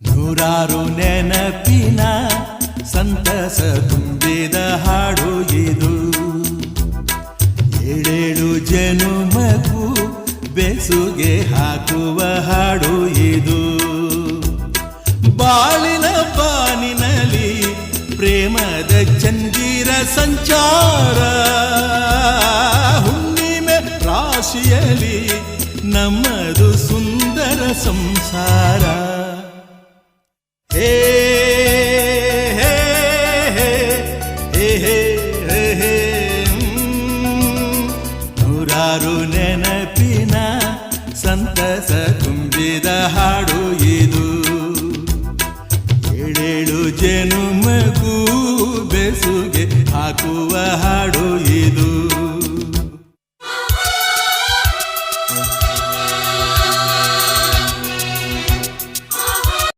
ನೂರಾರು ನೆನಪಿನ ಸಂತಸ ತುಂಬಿದ ಹಾಡು ಇದು. ಏಳೇಳು ಜನುಮಗೂ ಬೆಸುಗೆ ಹಾಕುವ ಹಾಡು ಇದು. ಬಾಳಿನ ಬಾನಿನಲ್ಲಿ ಪ್ರೇಮದ ಚಂದಿರ ಸಂಚಾರ, ಹುಣ್ಣಿಮೆ ರಾಶಿಯಲ್ಲಿ ನಮ್ಮದು ಸುಂದರ ಸಂಸಾರ. ಹೇ ಹೇ ಹೇ ಹೇ ಹೇ ಹೇ ನೂರಾರು ನೆನಪಿನ ಸಂತಸ ತುಂಬಿದ ಹಾಡು ಇದು. ಏಳೇಳು ಜನುಮಗೂ ಬೆಸುಗೆ ಹಾಕುವ ಹಾಡು ಇದು.